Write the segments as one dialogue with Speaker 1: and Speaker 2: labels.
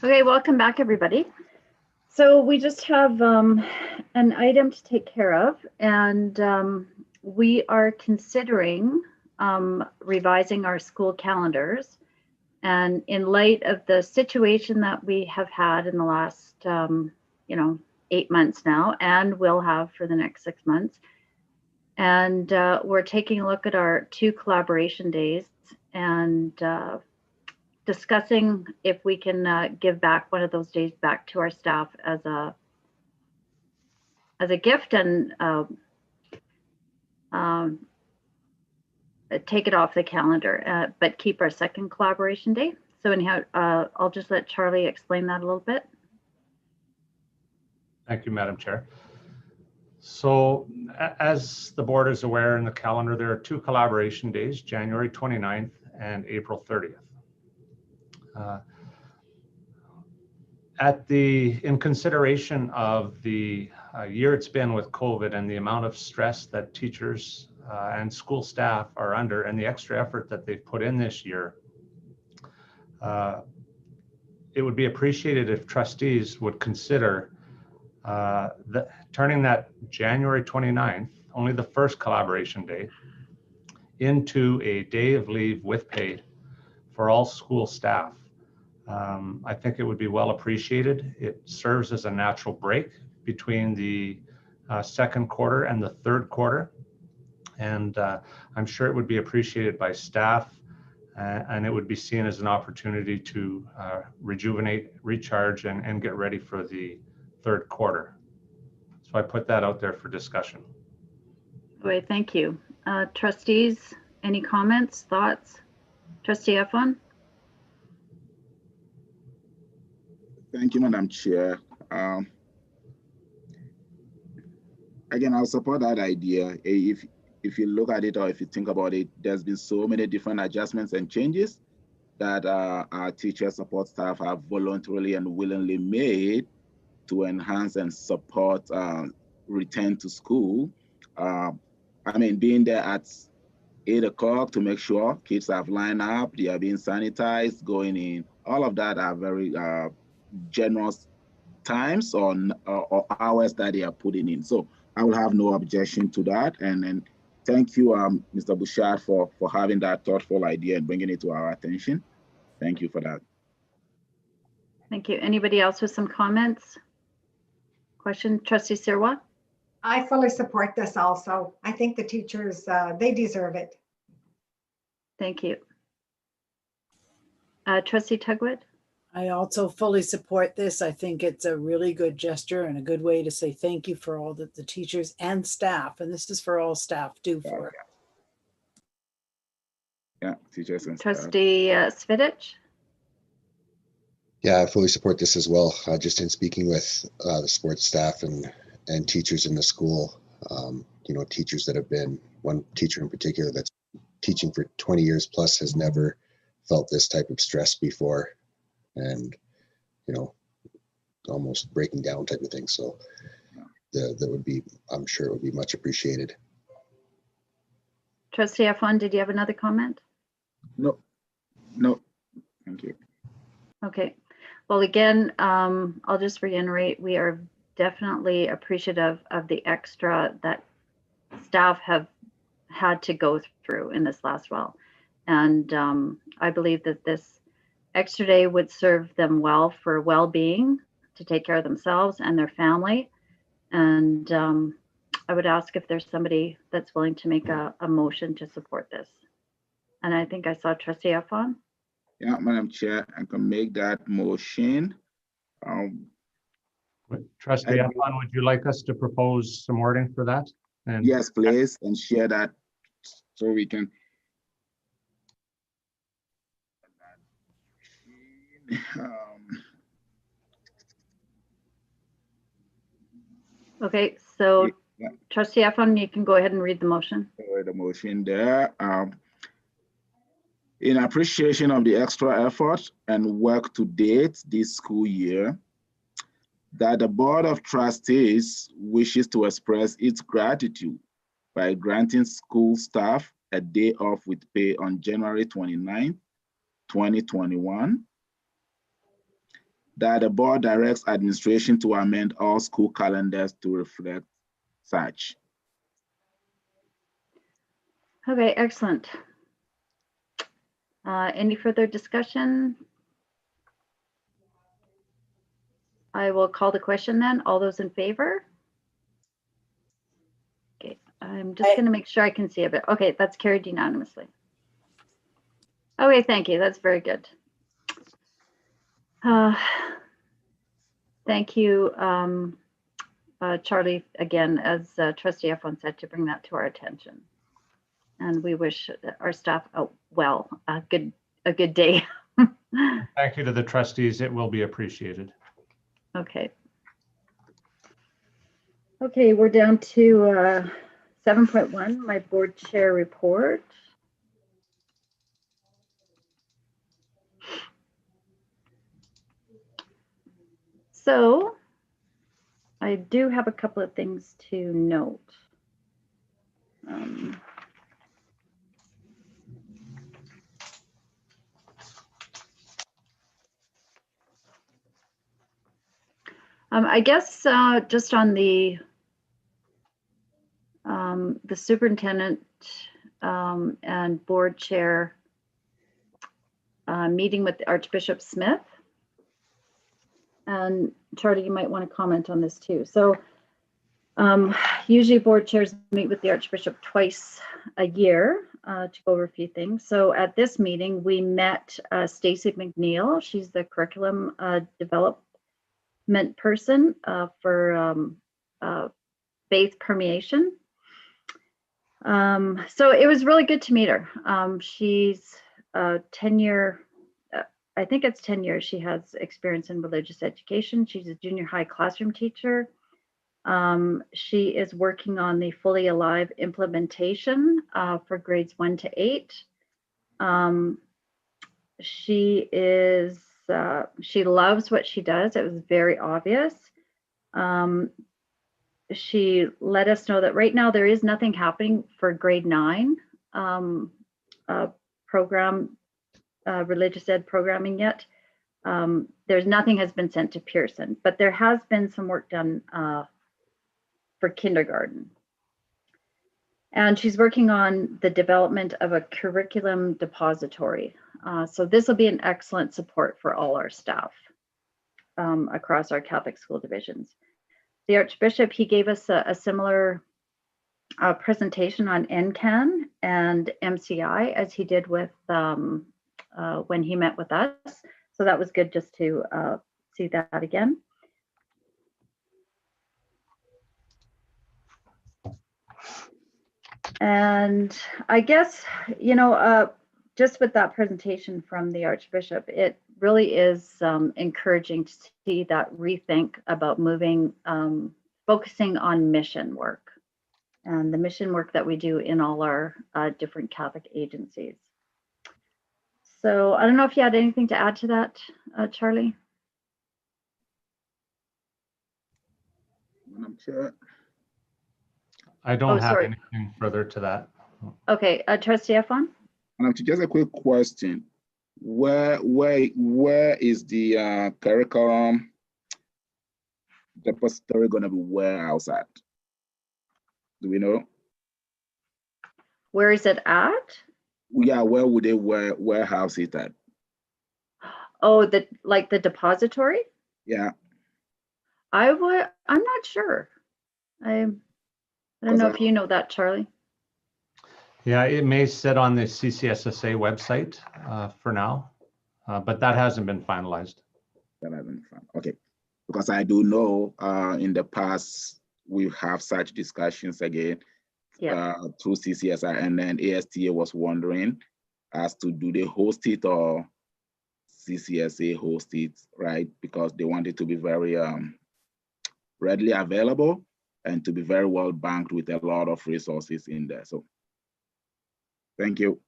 Speaker 1: Okay, welcome back, everybody. So we just have an item to take care of, and we are considering revising our school calendars. And in light of the situation that we have had in the last, 8 months now, and will have for the next 6 months, and we're taking a look at our 2 collaboration days and discussing if we can give back one of those days back to our staff as a gift and take it off the calendar, but keep our second collaboration day. So anyhow, I'll just let Charlie explain that a little bit.
Speaker 2: Thank you, Madam Chair. So as the board is aware, in the calendar, there are 2 collaboration days, January 29th and April 30th. In consideration of the year it's been with COVID and the amount of stress that teachers and school staff are under and the extra effort that they've put in this year, it would be appreciated if trustees would consider turning that January 29th, only the first collaboration day, into a day of leave with pay for all school staff. I think it would be well appreciated. It serves as a natural break between the second quarter and the third quarter. And I'm sure it would be appreciated by staff, and it would be seen as an opportunity to rejuvenate, recharge, and get ready for the third quarter. So I put that out there for discussion.
Speaker 1: Great, thank you. Trustees, any comments, thoughts? Trustee Eflin?
Speaker 3: Thank you, Madam Chair. Again, I'll support that idea. If you look at it or if you think about it, there's been so many different adjustments and changes that our teacher support staff have voluntarily and willingly made to enhance and support return to school. Being there at 8 o'clock to make sure kids have lined up, they are being sanitized, going in, all of that are very generous times or hours that they are putting in. So I will have no objection to that. And then thank you, Mr. Bouchard, for having that thoughtful idea and bringing it to our attention. Thank you for that.
Speaker 1: Thank you. Anybody else with some comments? Question, Trustee Sirwa?
Speaker 4: I fully support this also. I think the teachers, they deserve it.
Speaker 1: Thank you. Trustee Tugwood?
Speaker 5: I also fully support this. I think it's a really good gesture and a good way to say thank you for all that the teachers and staff, and this is for all staff, do for it.
Speaker 3: Yeah, teachers and
Speaker 1: Trustee Svidich?
Speaker 6: Yeah, I fully support this as well. Just in speaking with the sports staff and teachers in the school, teachers that have been, one teacher in particular that's teaching for 20 years plus has never felt this type of stress before, and almost breaking down type of thing. So that would be, I'm sure it would be much appreciated.
Speaker 1: Trustee Eflin, did you have another comment?
Speaker 3: No, thank you.
Speaker 1: Okay, well, again, I'll just reiterate, we are definitely appreciative of the extra that staff have had to go through in this last while. And I believe that this extra day would serve them well for well-being, to take care of themselves and their family. And I would ask if there's somebody that's willing to make a motion to support this. And I think I saw Trustee Eflin.
Speaker 3: Yeah, Madam Chair, I can make that motion.
Speaker 2: Trustee Eflin, would you like us to propose some wording for that? And
Speaker 3: yes, please, and share that so we can.
Speaker 1: Okay, so yeah. Trustee Eflin, you can go ahead and read the motion.
Speaker 3: The motion there. In appreciation of the extra effort and work to date this school year, that the Board of Trustees wishes to express its gratitude by granting school staff a day off with pay on January 29, 2021, that the board directs administration to amend all school calendars to reflect such.
Speaker 1: Okay, excellent. Any further discussion? I will call the question then. All those in favor? Okay, I'm just going to make sure I can see a bit. Okay, that's carried unanimously. Okay, thank you. That's very good. Thank you, Charlie, again, as Trustee F1 said, to bring that to our attention. And we wish our staff a good day.
Speaker 2: Thank you to the trustees. It will be appreciated.
Speaker 1: Okay. Okay, we're down to 7.1, my board chair report. So I do have a couple of things to note. I guess just on the superintendent and board chair meeting with Archbishop Smith. And Charlie, you might want to comment on this too. So usually board chairs meet with the Archbishop twice a year to go over a few things. So at this meeting, we met Stacey McNeil. She's the curriculum development person for faith permeation. So it was really good to meet her. She's 10-year, I think it's 10 years she has experience in religious education. She's a junior high classroom teacher. She is working on the Fully Alive implementation for grades 1 to 8. She loves what she does. It was very obvious. She let us know that right now there is nothing happening for grade 9 program, religious ed programming yet. Nothing has been sent to Pearson, but there has been some work done for kindergarten. And she's working on the development of a curriculum depository. So this will be an excellent support for all our staff across our Catholic school divisions. The Archbishop, he gave us a similar presentation on NCAN and MCI as he did with when he met with us. So that was good just to see that again. And I guess, just with that presentation from the Archbishop, it really is encouraging to see that rethink about moving, focusing on mission work and the mission work that we do in all our different Catholic agencies. So I don't know if you had anything to add to that, Charlie?
Speaker 3: I'm sure.
Speaker 2: I don't have anything further to that.
Speaker 1: Okay, Trustee F1?
Speaker 3: Just a quick question. Where is the curriculum depository going to be warehouse at? Do we know?
Speaker 1: Where is it at?
Speaker 3: Yeah, where would they warehouse it at?
Speaker 1: Oh, the depository?
Speaker 3: Yeah.
Speaker 1: I'm not sure. I don't know if you know that, Charlie.
Speaker 2: Yeah, it may sit on the CCSSA website for now, but that hasn't been finalized.
Speaker 3: That hasn't been finalized. Okay, because I do know in the past we have such discussions again through CCSI, and then ASTA was wondering as to do they host it or CCSA host it, right? Because they want it to be very readily available and to be very well banked with a lot of resources in there. So thank you.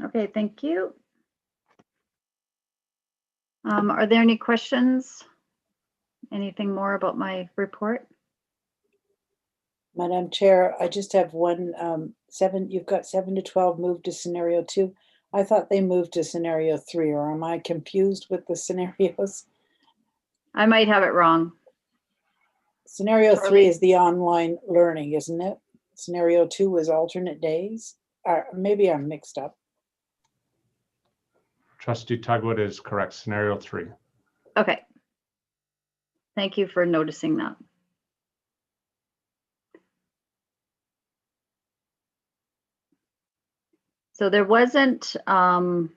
Speaker 1: Okay, thank you. Are there any questions? Anything more about my report?
Speaker 5: Madam Chair, I just have one, you've got 7 to 12 moved to scenario 2. I thought they moved to scenario 3, or am I confused with the scenarios?
Speaker 1: I might have it wrong.
Speaker 5: Scenario
Speaker 1: Charlie?
Speaker 5: 3 is the online learning, isn't it? Scenario 2 was alternate days. Maybe I'm mixed up.
Speaker 2: Trustee Tugwood is correct, scenario 3.
Speaker 1: Okay. Thank you for noticing that. So there wasn't, I'll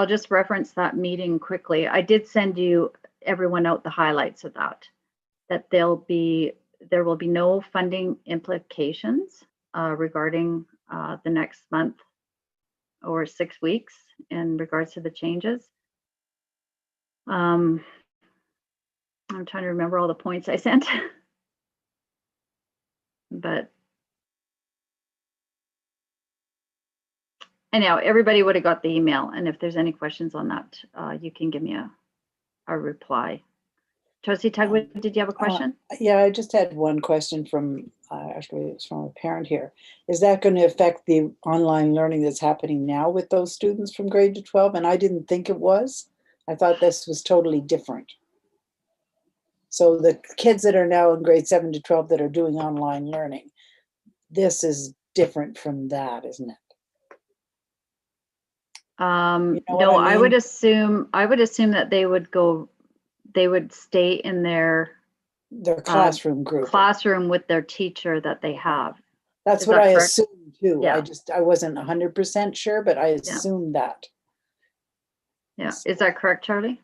Speaker 1: just reference that meeting quickly. I did send you, everyone out, the highlights of that there will be no funding implications regarding the next month or 6 weeks in regards to the changes. I'm trying to remember all the points I sent, but anyhow, everybody would have got the email. And if there's any questions on that, you can give me a reply. Trustee Tugwood, did you have a question?
Speaker 5: Yeah, I just had one question from, actually it's from a parent here. Is that going to affect the online learning that's happening now with those students from grade to 12? And I didn't think it was. I thought this was totally different. So the kids that are now in grade 7 to 12 that are doing online learning, this is different from that, isn't it?
Speaker 1: No, I would assume that they would stay in their
Speaker 5: classroom group.
Speaker 1: Classroom with their teacher that they have.
Speaker 5: That's
Speaker 1: Is
Speaker 5: what
Speaker 1: that
Speaker 5: I
Speaker 1: correct?
Speaker 5: assumed too.
Speaker 1: Yeah.
Speaker 5: I wasn't 100% sure, but I assumed that.
Speaker 1: Yeah, is that correct, Charlie?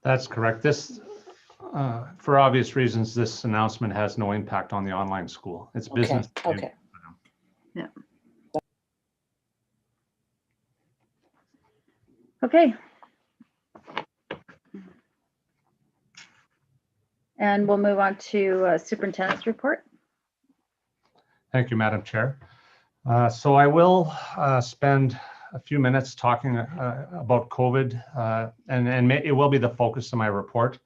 Speaker 2: That's correct. This, for obvious reasons, this announcement has no impact on the online school. It's business.
Speaker 5: Okay.
Speaker 1: Yeah. Okay. And we'll move on to superintendent's report.
Speaker 2: Thank you, Madam Chair. So I will spend a few minutes talking about COVID, and it will be the focus of my report,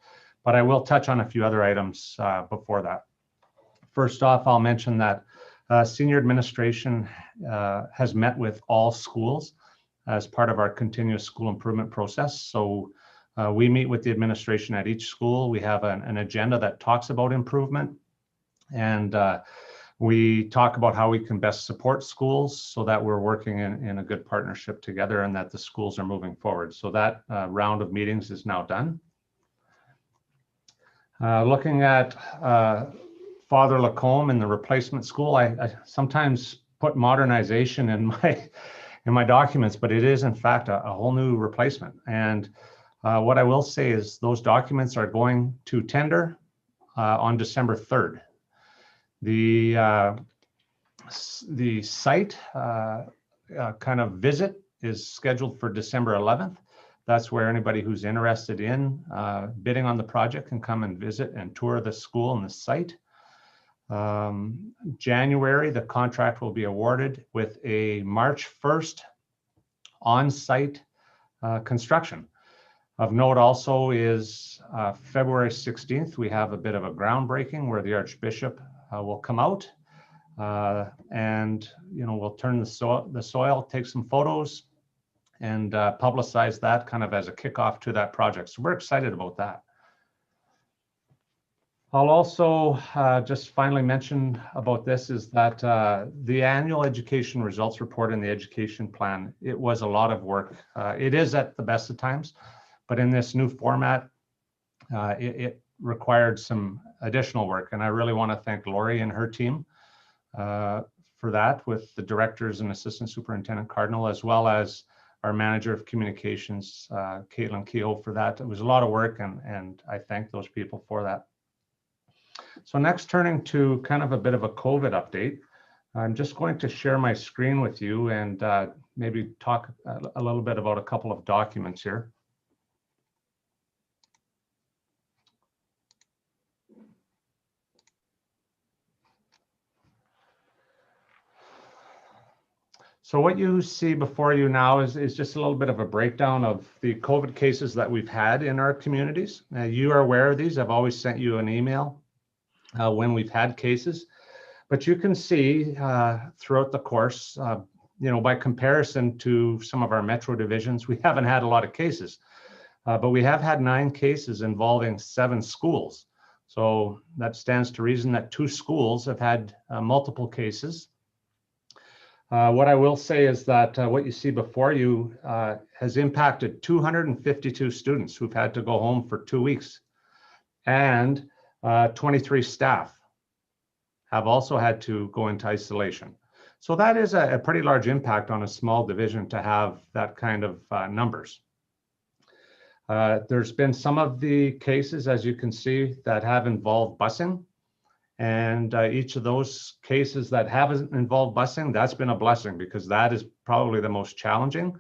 Speaker 2: but I will touch on a few other items before that. First off, I'll mention that senior administration has met with all schools as part of our continuous school improvement process. So we meet with the administration at each school. We have an agenda that talks about improvement, and we talk about how we can best support schools so that we're working in a good partnership together and that the schools are moving forward. So that round of meetings is now done. Looking at Father Lacombe in the replacement school, I sometimes put modernization in my documents, but it is in fact a whole new replacement. And what I will say is those documents are going to tender on December 3rd. The site kind of visit is scheduled for December 11th. That's where anybody who's interested in bidding on the project can come and visit and tour the school and the site. January, the contract will be awarded with a March 1st on-site construction. Of note also is February 16th, we have a bit of a groundbreaking where the Archbishop will come out and we'll turn the soil, take some photos and publicize that kind of as a kickoff to that project. So we're excited about that. I'll also just finally mention about this is that the annual education results report and the education plan, it was a lot of work. It is at the best of times, but in this new format, it required some additional work. And I really want to thank Lori and her team for that, with the directors and Assistant Superintendent Cardinal, as well as our Manager of Communications, Caitlin Kehoe, for that. It was a lot of work, and I thank those people for that. So next, turning to kind of a bit of a COVID update, I'm just going to share my screen with you and maybe talk a little bit about a couple of documents here. So what you see before you now is just a little bit of a breakdown of the COVID cases that we've had in our communities. You are aware of these. I've always sent you an email when we've had cases, but you can see throughout the course, by comparison to some of our metro divisions, we haven't had a lot of cases, but we have had 9 cases involving 7 schools. So that stands to reason that 2 schools have had multiple cases. What I will say is that what you see before you has impacted 252 students who've had to go home for 2 weeks, and 23 staff have also had to go into isolation. So that is a pretty large impact on a small division to have that kind of numbers. There's been some of the cases, as you can see, that have involved busing. And each of those cases that haven't involved busing, that's been a blessing, because that is probably the most challenging,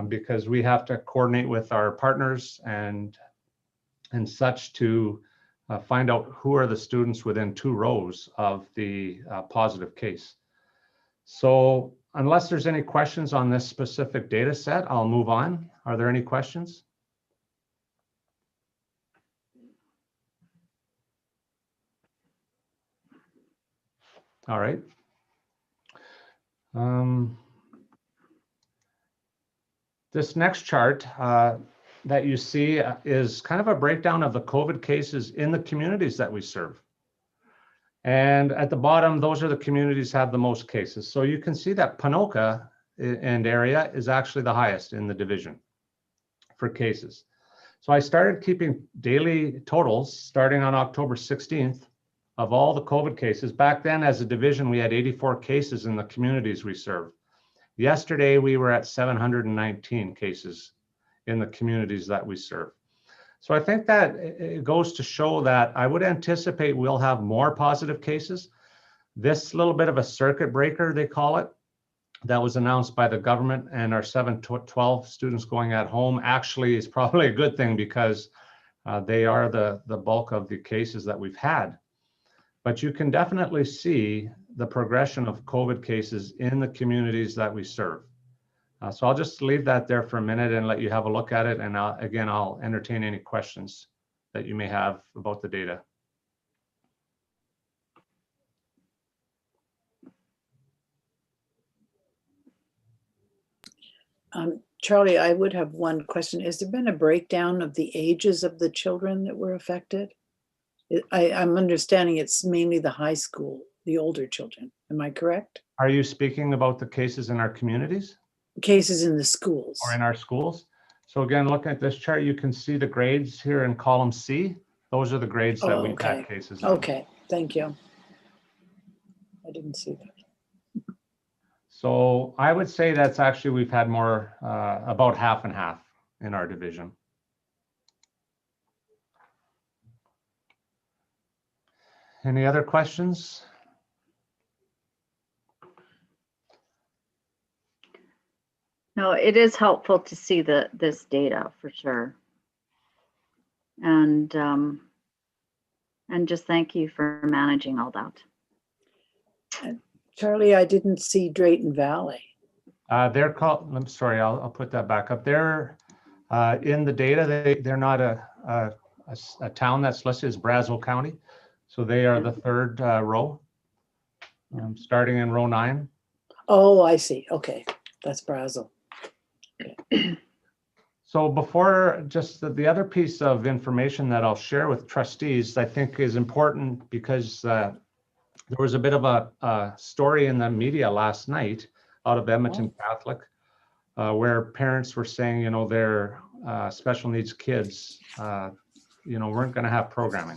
Speaker 2: because we have to coordinate with our partners and such to find out who are the students within 2 rows of the positive case. So unless there's any questions on this specific data set, I'll move on. Are there any questions? All right. This next chart that you see is kind of a breakdown of the COVID cases in the communities that we serve. And at the bottom, those are the communities that have the most cases. So you can see that Ponoka and area is actually the highest in the division for cases. So I started keeping daily totals starting on October 16th of all the COVID cases. Back then, as a division, we had 84 cases in the communities we serve. Yesterday, we were at 719 cases in the communities that we serve. So I think that it goes to show that I would anticipate we'll have more positive cases. This little bit of a circuit breaker, they call it, that was announced by the government, and our 7 to 12 students going at home actually is probably a good thing, because they are the bulk of the cases that we've had. But you can definitely see the progression of COVID cases in the communities that we serve. So I'll just leave that there for a minute and let you have a look at it. And again, I'll entertain any questions that you may have about the data.
Speaker 5: Charlie, I would have one question. Has there been a breakdown of the ages of the children that were affected? I'm understanding it's mainly the high school, the older children. Am I correct?
Speaker 2: Are you speaking about the cases in our communities?
Speaker 5: Cases in the schools.
Speaker 2: Or in our schools? So again, looking at this chart, you can see the grades here in column C. Those are the grades that we've had cases in.
Speaker 5: Okay, thank you. I didn't see that.
Speaker 2: So I would say that's actually, we've had more, about half and half in our division. Any other questions?
Speaker 1: No, it is helpful to see this data for sure. And just thank you for managing all that.
Speaker 5: Charlie, I didn't see Drayton Valley.
Speaker 2: They're called, I'm sorry, I'll put that back up. They're in the data, they're not a town that's listed as Brazeau County. So they are the 3rd row, starting in row 9.
Speaker 5: Oh, I see. Okay, that's Brazeau. Okay.
Speaker 2: So before, just the other piece of information that I'll share with trustees, I think is important, because there was a bit of a story in the media last night out of Edmonton Catholic, where parents were saying, their special needs kids, weren't going to have programming.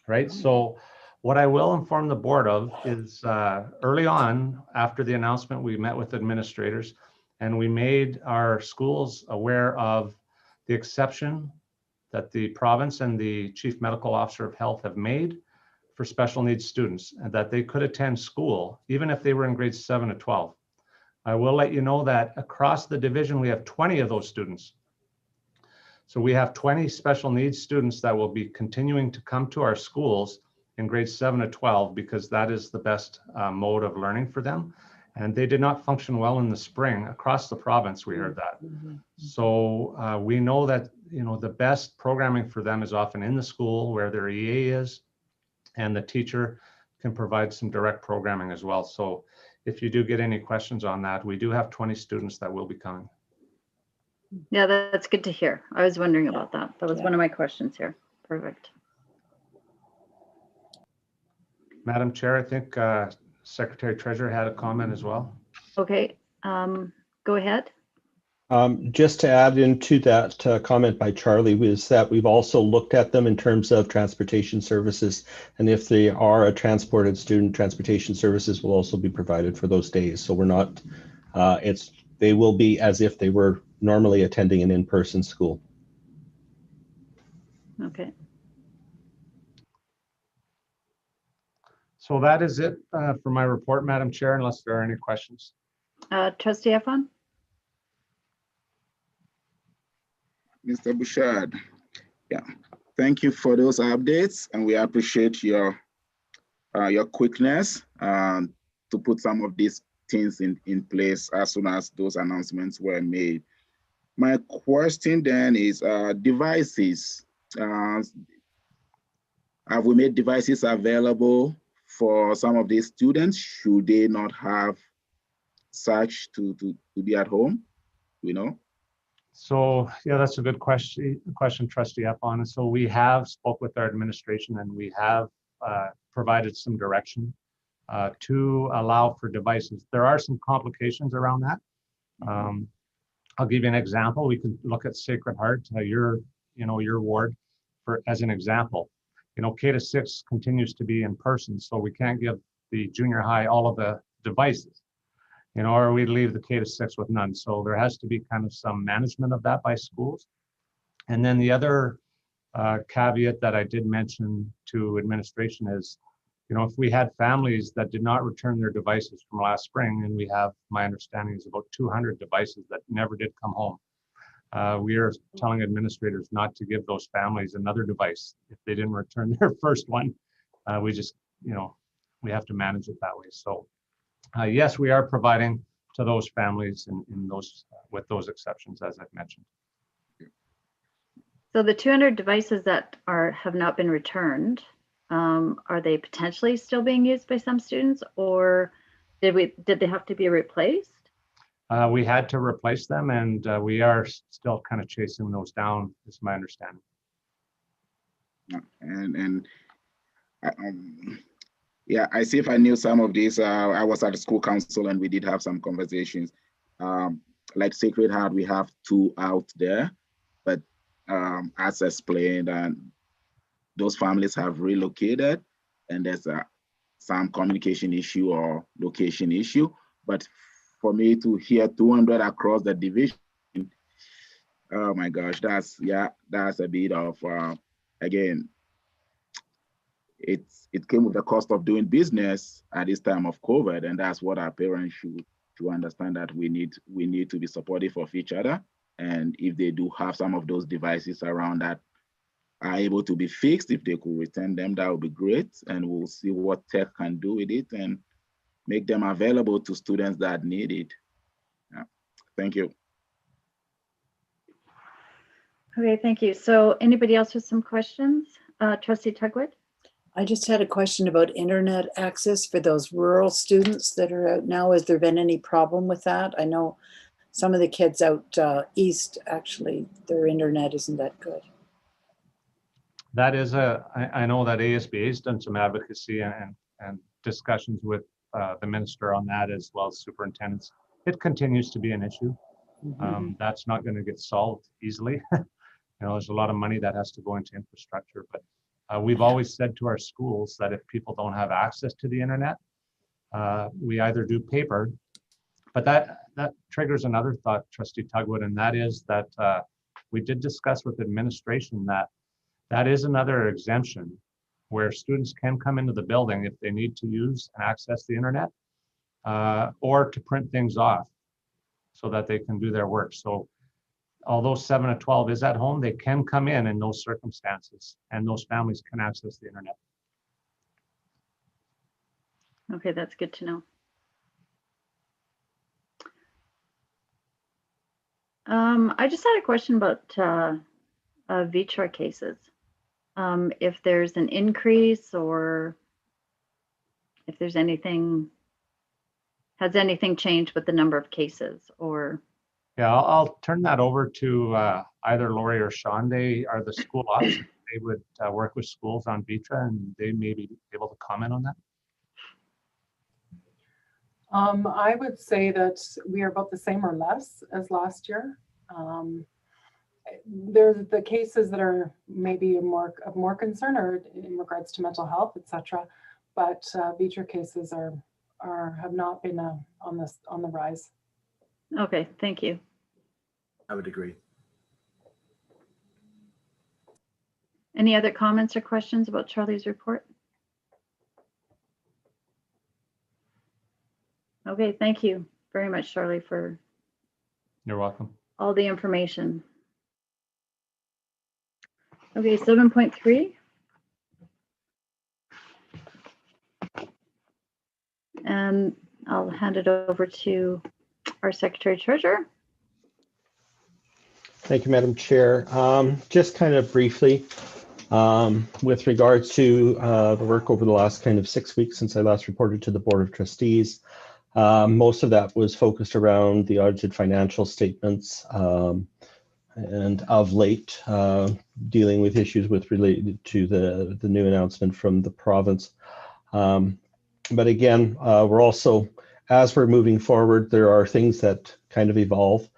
Speaker 2: Right. So what I will inform the board of is early on, after the announcement, we met with administrators and we made our schools aware of the exception that the province and the Chief Medical Officer of Health have made for special needs students, and that they could attend school even if they were in grades 7 to 12. I will let you know that across the division, we have 20 of those students. So we have 20 special needs students that will be continuing to come to our schools in grades 7 to 12, because that is the best mode of learning for them. And they did not function well in the spring across the province. We heard that. So we know that, the best programming for them is often in the school where their EA is, and the teacher can provide some direct programming as well. So if you do get any questions on that, we do have 20 students that will be coming.
Speaker 1: Yeah, that's good to hear. I was wondering
Speaker 5: Yeah.
Speaker 1: about that. That was
Speaker 5: Yeah.
Speaker 1: one of my questions here. Perfect.
Speaker 2: Madam Chair, I think Secretary Treasurer had a comment as well.
Speaker 1: Okay, go ahead.
Speaker 7: Just to add into that comment by Charlie was that we've also looked at them in terms of transportation services. And if they are a transported student, transportation services will also be provided for those days. So we're not, they will be as if they were normally attending an in-person school.
Speaker 1: Okay.
Speaker 2: So that is it for my report, Madam Chair, unless there are any questions.
Speaker 1: Trustee Efron?
Speaker 3: Mr. Bouchard, yeah, thank you for those updates, and we appreciate your quickness to put some of these things in place as soon as those announcements were made. My question then is devices. Have we made devices available for some of these students? Should they not have such to be at home? You know?
Speaker 2: So yeah, that's a good question, Trustee Efron. So we have spoke with our administration and we have provided some direction to allow for devices. There are some complications around that. I'll give you an example. We can look at Sacred Heart, your ward, for as an example. K-6 continues to be in person, so we can't give the junior high all of the devices, or we'd leave the K-6 with none. So there has to be kind of some management of that by schools. And then the other caveat that I did mention to administration is, if we had families that did not return their devices from last spring, and we have, my understanding is about 200 devices that never did come home. We are telling administrators not to give those families another device if they didn't return their first one. We just, we have to manage it that way. So yes, we are providing to those families in those with those exceptions, as I've mentioned.
Speaker 1: So the 200 devices that have not been returned, are they potentially still being used by some students, or did they have to be replaced?
Speaker 2: We had to replace them, and we are still kind of chasing those down, is my understanding.
Speaker 3: Yeah, I see if I knew some of these. I was at the school council and we did have some conversations. Like Sacred Heart, we have 2 out there, but as explained, and those families have relocated, and there's some communication issue or location issue. But for me to hear 200 across the division, oh my gosh, that's a bit of again. It came with the cost of doing business at this time of COVID, and that's what our parents should understand, that we need to be supportive of each other. And if they do have some of those devices around that are able to be fixed, if they could return them, that would be great. And we'll see what tech can do with it and make them available to students that need it. Yeah. Thank you.
Speaker 1: Okay, thank you. So anybody else with some questions? Trustee Tugwood?
Speaker 5: I just had a question about internet access for those rural students that are out now. Has there been any problem with that? I know some of the kids out east, actually, their internet isn't that good.
Speaker 2: That is I know that ASBA has done some advocacy and discussions with the minister on that, as well as superintendents. It continues to be an issue.
Speaker 5: Mm-hmm.
Speaker 2: That's not going to get solved easily. There's a lot of money that has to go into infrastructure, but we've always said to our schools that if people don't have access to the internet, we either do paper, but that triggers another thought, Trustee Tugwood, and that is that we did discuss with administration that is another exemption where students can come into the building if they need to use and access the internet, or to print things off so that they can do their work. So although 7 to 12 is at home, they can come in those circumstances, and those families can access the internet.
Speaker 1: Okay, that's good to know. I just had a question about VTRA cases. If there's an increase or if there's anything, has anything changed with the number of cases or?
Speaker 2: Yeah, I'll turn that over to either Lori or Sean. They are the school ops. They would work with schools on VITRA, and they may be able to comment on that.
Speaker 8: I would say that we are about the same or less as last year. There's the cases that are maybe of more concern or in regards to mental health, etc. But VITRA cases have not been on the rise.
Speaker 1: Okay, thank you.
Speaker 9: I would agree.
Speaker 1: Any other comments or questions about Charlie's report? Okay, thank you very much, Charlie, for
Speaker 2: You're welcome.
Speaker 1: all the information. Okay, 7.3. And I'll hand it over to our Secretary Treasurer.
Speaker 7: Thank you, Madam Chair. Just kind of briefly, with regards to the work over the last kind of 6 weeks since I last reported to the Board of Trustees, most of that was focused around the audited financial statements and of late dealing with issues related to the new announcement from the province. But again, we're also, as we're moving forward, there are things that kind of evolve.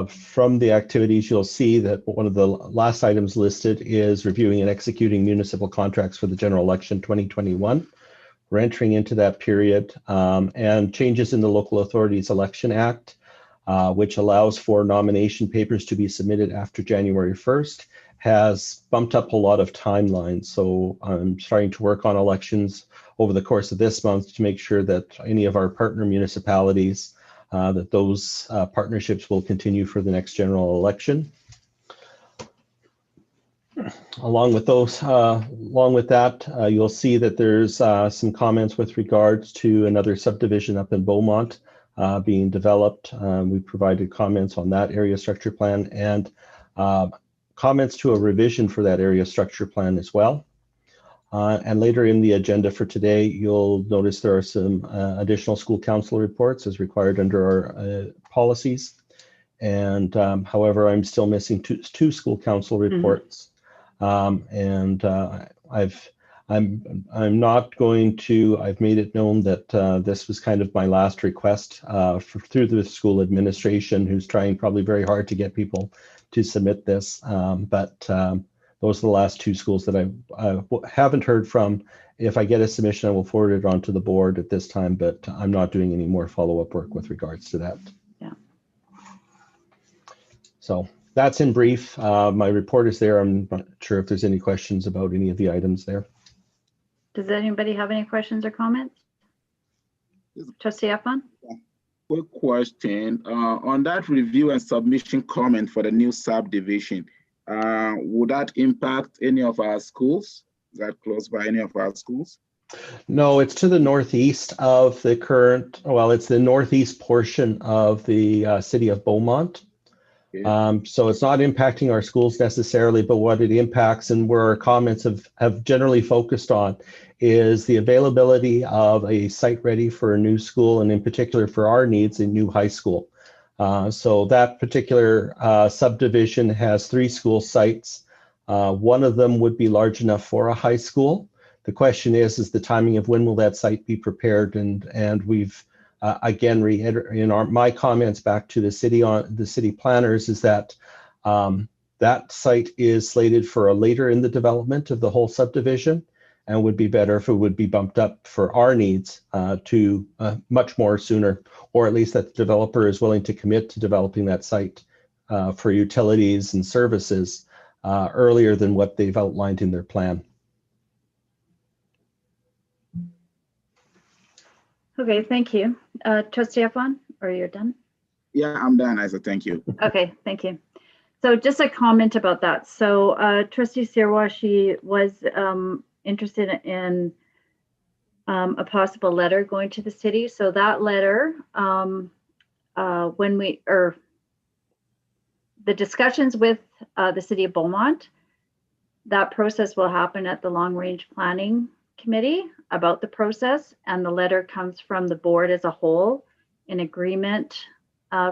Speaker 7: From the activities, you'll see that one of the last items listed is reviewing and executing municipal contracts for the general election 2021. We're entering into that period, and changes in the Local Authorities Election Act, which allows for nomination papers to be submitted after January 1st, has bumped up a lot of timelines. So I'm starting to work on elections over the course of this month to make sure that any of our partner municipalities, that those partnerships will continue for the next general election. Along with that, you'll see that there's some comments with regards to another subdivision up in Beaumont being developed. We provided comments on that area structure plan and comments to a revision for that area structure plan as well. And later in the agenda for today, you'll notice there are some additional school council reports as required under our policies. And however, I'm still missing two school council reports. And I'm not going to, I've made it known that this was kind of my last request through the school administration, who's trying probably very hard to get people to submit this. But those are the last two schools that I haven't heard from. If I get a submission, I will forward it on to the board at this time, but I'm not doing any more follow-up work with regards to that.
Speaker 1: Yeah.
Speaker 7: So that's in brief. My report is there. I'm not sure if there's any questions about any of the items there.
Speaker 1: Does anybody have any questions or comments? Trustee Eflin?
Speaker 3: Quick question. On that review and submission comment for the new subdivision, would that impact any of our schools? Is that close by any of our schools?
Speaker 7: No, it's to the northeast of the current, well, it's the northeast portion of the city of Beaumont. Okay. So it's not impacting our schools necessarily, but what it impacts and where our comments have generally focused on is the availability of a site ready for a new school, and in particular for our needs, a new high school. So that particular subdivision has 3 school sites. One of them would be large enough for a high school. The question is the timing of when will that site be prepared? And we've again reiterated in my comments back to the city planners is that that site is slated for later in the development of the whole subdivision, and would be better if it would be bumped up for our needs to much more sooner, or at least that the developer is willing to commit to developing that site for utilities and services earlier than what they've outlined in their plan.
Speaker 1: Okay, thank you. Trustee Eflin, or you're done?
Speaker 3: Yeah, I'm done, Isa. Thank you.
Speaker 1: Okay, thank you. So just a comment about that. So Trustee Sirois, she was interested in a possible letter going to the city. So that letter, the discussions with the city of Beaumont, that process will happen at the long range planning committee about the process, and the letter comes from the board as a whole in agreement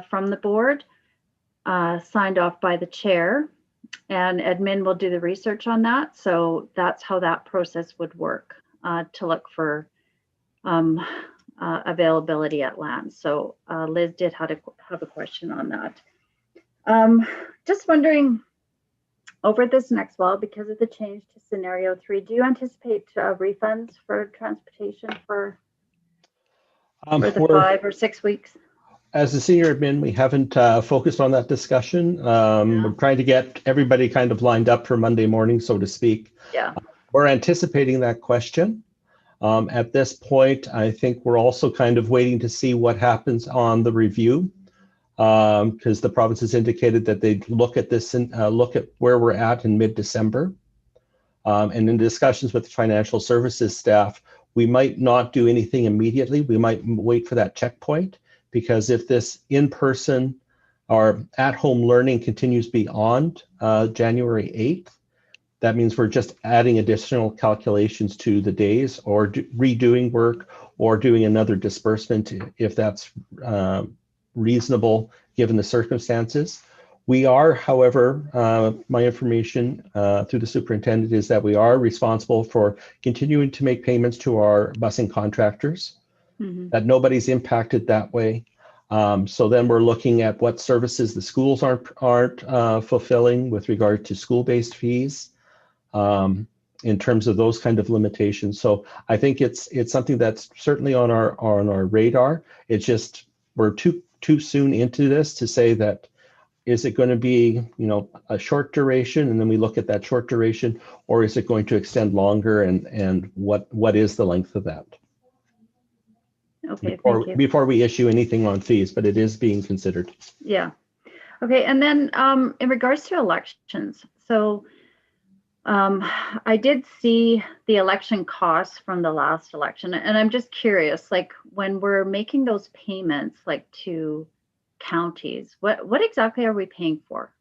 Speaker 1: from the board, signed off by the chair, and admin will do the research on that. So that's how that process would work, to look for availability at LAN. So Liz did have a question on that. Just wondering, over this next fall, because of the change to scenario 3, do you anticipate refunds for transportation for the 5 or 6 weeks?
Speaker 7: As a senior admin, we haven't focused on that discussion. We're trying to get everybody kind of lined up for Monday morning, so to speak.
Speaker 1: Yeah.
Speaker 7: We're anticipating that question. At this point, I think we're also kind of waiting to see what happens on the review, because the province has indicated that they'd look at this and look at where we're at in mid-December. And in discussions with the financial services staff, we might not do anything immediately. We might wait for that checkpoint, because if this in-person or at-home learning continues beyond January 8th, that means we're just adding additional calculations to the days, or redoing work, or doing another disbursement if that's reasonable given the circumstances. We are, however, my information through the superintendent is that we are responsible for continuing to make payments to our busing contractors, that nobody's impacted that way. So then we're looking at what services the schools aren't fulfilling with regard to school-based fees, in terms of those kind of limitations. So I think it's something that's certainly on our radar. It's just we're too soon into this to say that, is it going to be, a short duration, and then we look at that short duration, or is it going to extend longer, and what is the length of that?
Speaker 1: Okay, thank you.
Speaker 7: Before we issue anything on fees, but it is being considered.
Speaker 1: Yeah. Okay, and then in regards to elections, so I did see the election costs from the last election, and I'm just curious, like when we're making those payments, like to counties, what exactly are we paying for?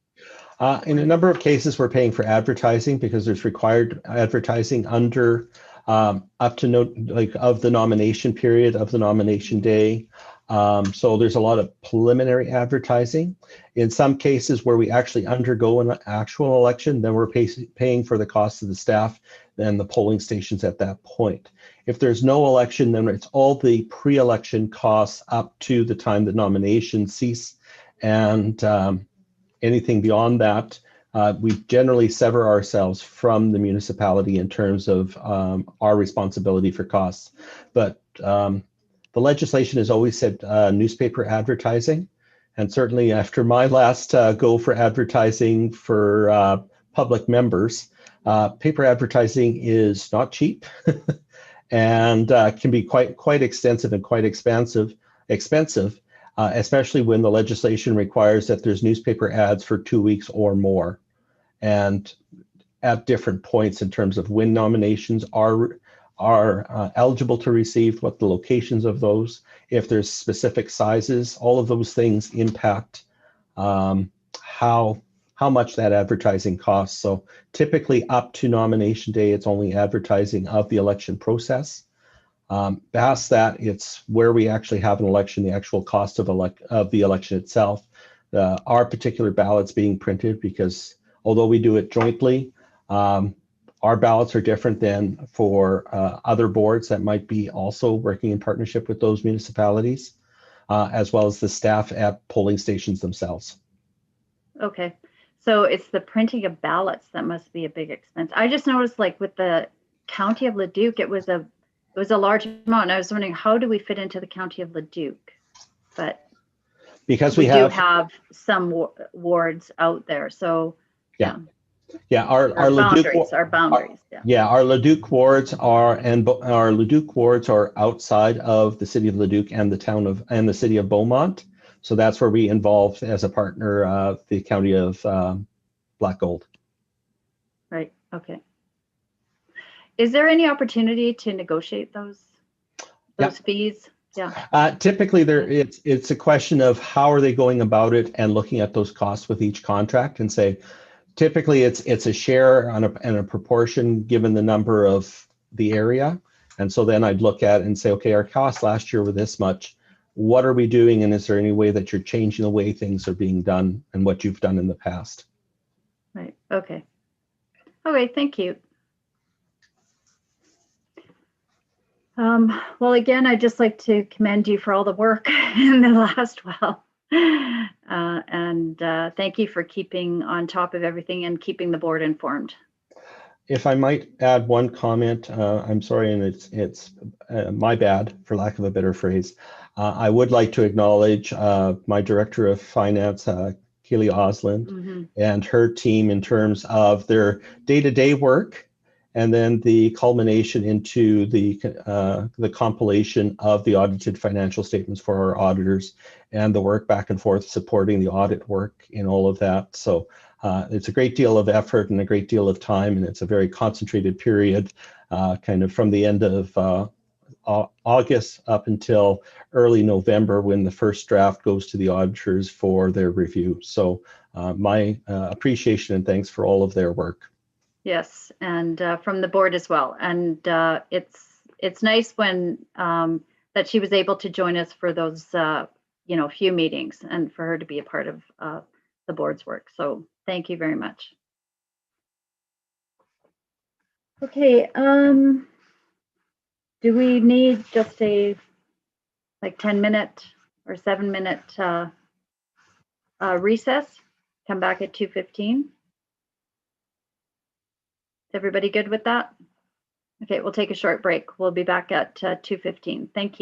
Speaker 7: In a number of cases, we're paying for advertising, because there's required advertising under up to of the nomination period, of the nomination day. So there's a lot of preliminary advertising. In some cases where we actually undergo an actual election, then we're paying for the cost of the staff and the polling stations at that point. If there's no election, then it's all the pre-election costs up to the time the nominations cease. And anything beyond that, we generally sever ourselves from the municipality in terms of our responsibility for costs. But the legislation has always said newspaper advertising. And certainly after my last go for advertising for public members, paper advertising is not cheap and can be quite extensive and quite expensive, especially when the legislation requires that there's newspaper ads for 2 weeks or more, and at different points in terms of when nominations are eligible to receive, what the locations of those, if there's specific sizes, all of those things impact how much that advertising costs. So typically up to nomination day, it's only advertising of the election process. Past that, it's where we actually have an election, the actual cost of the election itself, our particular ballots being printed, because although we do it jointly, our ballots are different than for other boards that might be also working in partnership with those municipalities, as well as the staff at polling stations themselves.
Speaker 1: Okay, so it's the printing of ballots that must be a big expense. I just noticed, like with the County of Leduc, it was a large amount. And I was wondering, how do we fit into the County of Leduc? But
Speaker 7: because
Speaker 1: we do have some wards out there, so yeah.
Speaker 7: Yeah, our
Speaker 1: boundaries.
Speaker 7: Yeah, our Leduc wards are outside of the city of Leduc and the city of Beaumont. So that's where we involved as a partner the county of Black Gold.
Speaker 1: Right. Okay. Is there any opportunity to negotiate those fees? Yeah.
Speaker 7: Typically, it's a question of how are they going about it and looking at those costs with each contract and say. Typically, it's a share and a proportion given the number of the area. And so then I'd look at it and say, okay, our costs last year were this much. What are we doing? And is there any way that you're changing the way things are being done and what you've done in the past?
Speaker 1: Right. Okay. Okay. Thank you. Well, again, I'd just like to commend you for all the work in the last while. And thank you for keeping on top of everything and keeping the board informed.
Speaker 7: If I might add one comment, I'm sorry, and it's my bad, for lack of a better phrase. I would like to acknowledge my Director of Finance, Keely Osland, and her team in terms of their day-to-day work, and then the culmination into the compilation of the audited financial statements for our auditors and the work back and forth supporting the audit work in all of that. So it's a great deal of effort and a great deal of time, and it's a very concentrated period, kind of from the end of August up until early November, when the first draft goes to the auditors for their review. So my appreciation and thanks for all of their work.
Speaker 1: Yes, and from the board as well. And it's nice when that she was able to join us for those few meetings, and for her to be a part of the board's work. So thank you very much. Okay, do we need just a 10-minute or 7-minute recess? Come back at 2:15. Is everybody good with that? Okay, we'll take a short break. We'll be back at 2:15. Thank you.